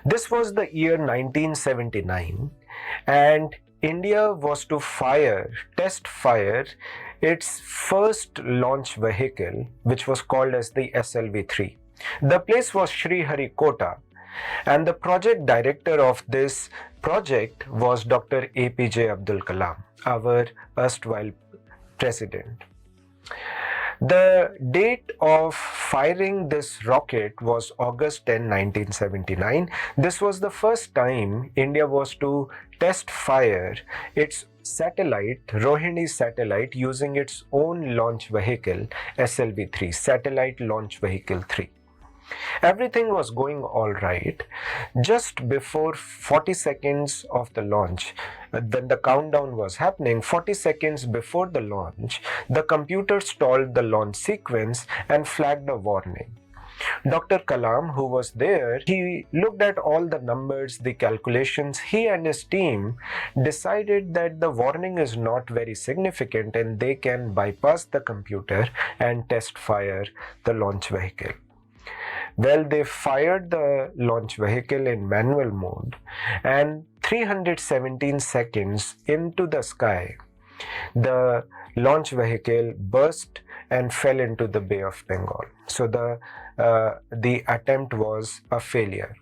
This was the year 1979, and India was to test fire its first launch vehicle, which was called as the SLV-3. The place was Sriharikota, and the project director of this project was Dr. APJ Abdul Kalam, our erstwhile president. The date of firing this rocket was August 10, 1979. This was the first time India was to test fire its satellite, Rohini satellite, using its own launch vehicle, SLV-3, Satellite Launch Vehicle 3. Everything was going all right. Just before 40 seconds of the launch, when the countdown was happening, 40 seconds before the launch, the computer stalled the launch sequence and flagged a warning. Dr. Kalam, who was there, he looked at all the numbers, the calculations. He and his team decided that the warning is not very significant and they can bypass the computer and test fire the launch vehicle. Well, they fired the launch vehicle in manual mode, and 317 seconds into the sky, the launch vehicle burst and fell into the Bay of Bengal. So the attempt was a failure.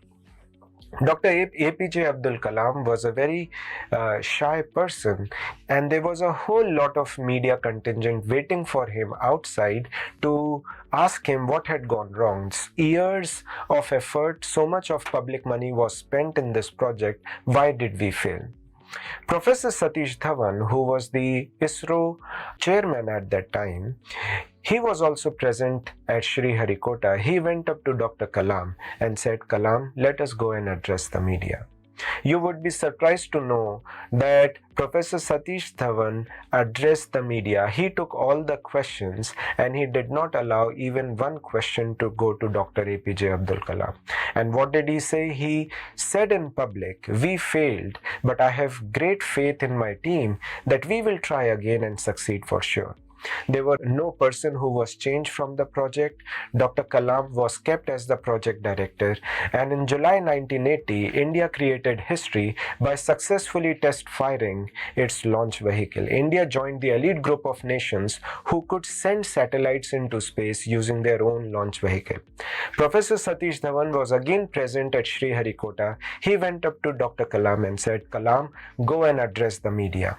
Dr. APJ Abdul Kalam was a very shy person, and there was a whole lot of media contingent waiting for him outside to ask him what had gone wrong. Years of effort, so much of public money was spent in this project. Why did we fail? Professor Satish Dhawan, who was the ISRO chairman at that time, he was also present at Sriharikota. He went up to Dr. Kalam and said, Kalam, let us go and address the media. You would be surprised to know that Professor Satish Dhawan addressed the media. He took all the questions and he did not allow even one question to go to Dr. APJ Abdul Kalam. And what did he say? He said in public, we failed, but I have great faith in my team that we will try again and succeed for sure. There were no person who was changed from the project. Dr. Kalam was kept as the project director, and in July 1980, India created history by successfully test firing its launch vehicle. India joined the elite group of nations who could send satellites into space using their own launch vehicle. Professor Satish Dhawan was again present at Sriharikota. He went up to Dr. Kalam and said, Kalam, go and address the media.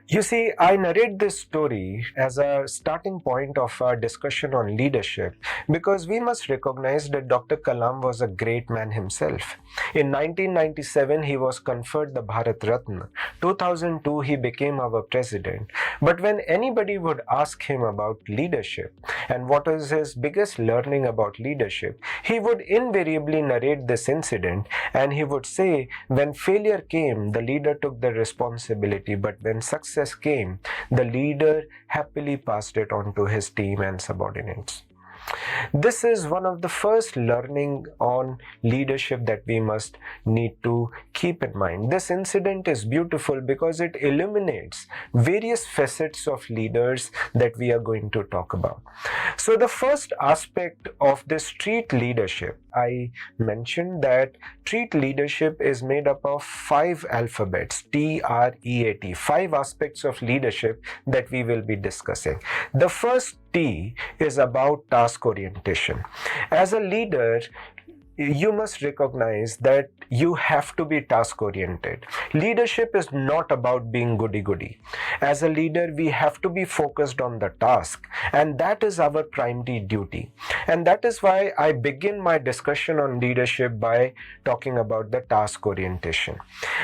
You see, I narrate this story as a starting point of our discussion on leadership because we must recognize that Dr. Kalam was a great man himself. In 1997, he was conferred the Bharat Ratna. 2002, he became our president. But when anybody would ask him about leadership and what is his biggest learning about leadership, he would invariably narrate this incident and he would say, when failure came, the leader took the responsibility, but when success came, the leader happily passed it on to his team and subordinates. This is one of the first learning on leadership that we must need to keep in mind. This incident is beautiful because it illuminates various facets of leaders that we are going to talk about. So the first aspect of this street leadership, I mentioned that street leadership is made up of 5 alphabets, TREAT, 5 aspects of leadership that we will be discussing. The first T is about task orientation. As a leader, you must recognize that you have to be task oriented. Leadership is not about being goody-goody. As a leader, we have to be focused on the task, and that is our primary duty. And that is why I begin my discussion on leadership by talking about the task orientation.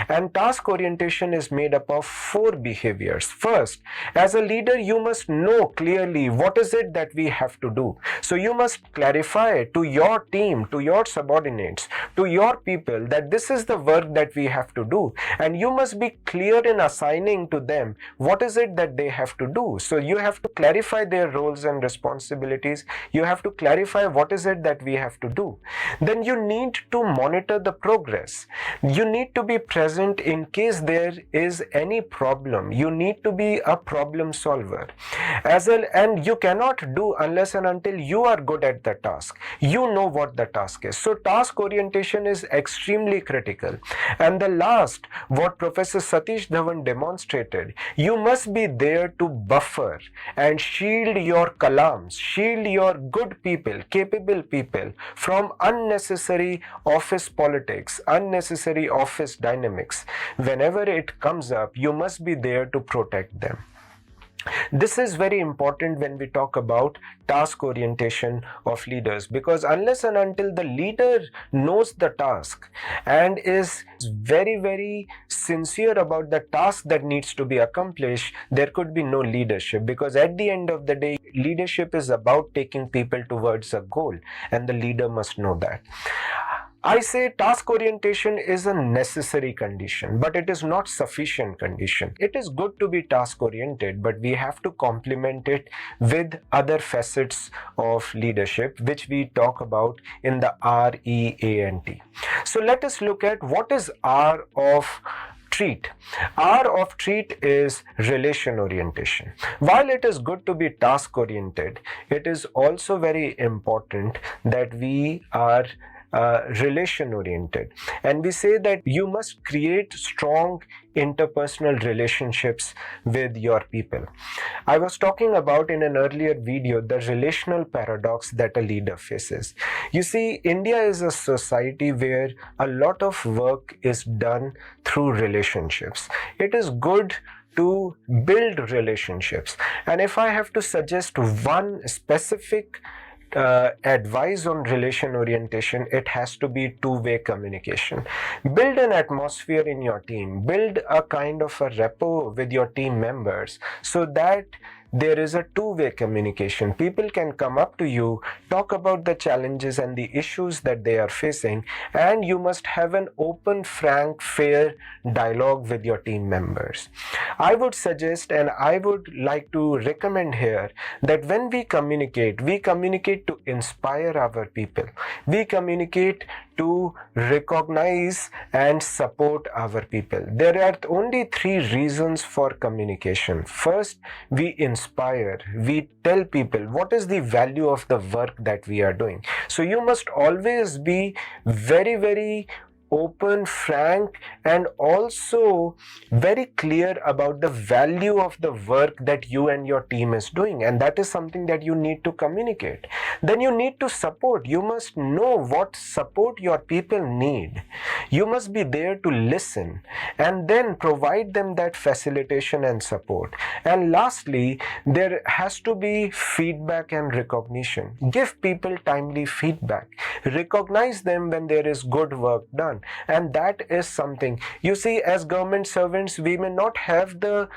And task orientation is made up of 4 behaviors. First, as a leader, you must know clearly what is it that we have to do. So you must clarify to your team, to your subordinates, to your people that this is the work that we have to do, and you must be clear in assigning to them what is it that they have to do. So you have to clarify their roles and responsibilities. You have to clarify what is it that we have to do. Then you need to monitor the progress. You need to be present in case there is any problem. You need to be a problem solver as well, and you cannot do unless and until you are good at the task. You know what the task is. So task orientation is extremely critical. And the last, what Professor Satish Dhawan demonstrated, you must be there to buffer and shield your kalams, shield your good people, capable people from unnecessary office politics, unnecessary office dynamics. Whenever it comes up, you must be there to protect them. This is very important when we talk about task orientation of leaders, because unless and until the leader knows the task and is very sincere about the task that needs to be accomplished, there could be no leadership, because at the end of the day, leadership is about taking people towards a goal, and the leader must know that. I say task orientation is a necessary condition, but it is not sufficient condition. It is good to be task oriented, but we have to complement it with other facets of leadership, which we talk about in the REANT. So let us look at what is R of treat. R of treat is relation orientation. While it is good to be task oriented, it is also very important that we are relation oriented, and we say that you must create strong interpersonal relationships with your people. I was talking about in an earlier video the relational paradox that a leader faces. You see, India is a society where a lot of work is done through relationships. It is good to build relationships, and if I have to suggest one specific advice on relation orientation, it has to be two-way communication. Build an atmosphere in your team, build a kind of a rapport with your team members so that there is a two-way communication. People can come up to you, talk about the challenges and the issues that they are facing, and you must have an open, frank, fair dialogue with your team members. I would suggest, and I would like to recommend here, that when we communicate to inspire our people. We communicate to recognize and support our people. There are only three reasons for communication. First, we inspire, we tell people what is the value of the work that we are doing. So you must always be very open, frank, and also very clear about the value of the work that you and your team is doing, and that is something that you need to communicate. Then you need to support. You must know what support your people need. You must be there to listen and then provide them that facilitation and support. And lastly, there has to be feedback and recognition. Give people timely feedback. Recognize them when there is good work done. And that is something, you see, as government servants, we may not have the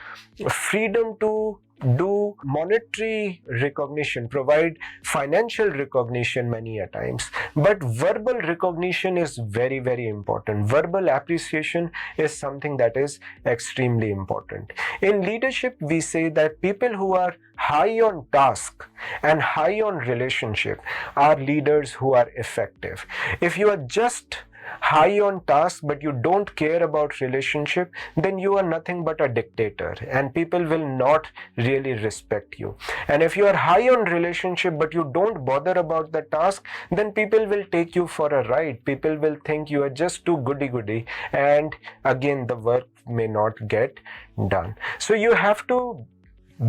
freedom to do monetary recognition, provide financial recognition many a times, but verbal recognition is very important. Verbal appreciation is something that is extremely important. In leadership, we say that people who are high on task and high on relationship are leaders who are effective. If you are just high on task but you don't care about relationship, then you are nothing but a dictator and people will not really respect you. And if you are high on relationship but you don't bother about the task, then people will take you for a ride. People will think you are just too goody and again the work may not get done. So you have to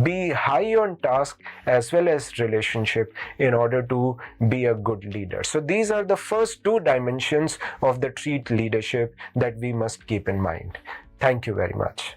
be high on task as well as relationship in order to be a good leader. So these are the first two dimensions of the treat leadership that we must keep in mind. Thank you very much.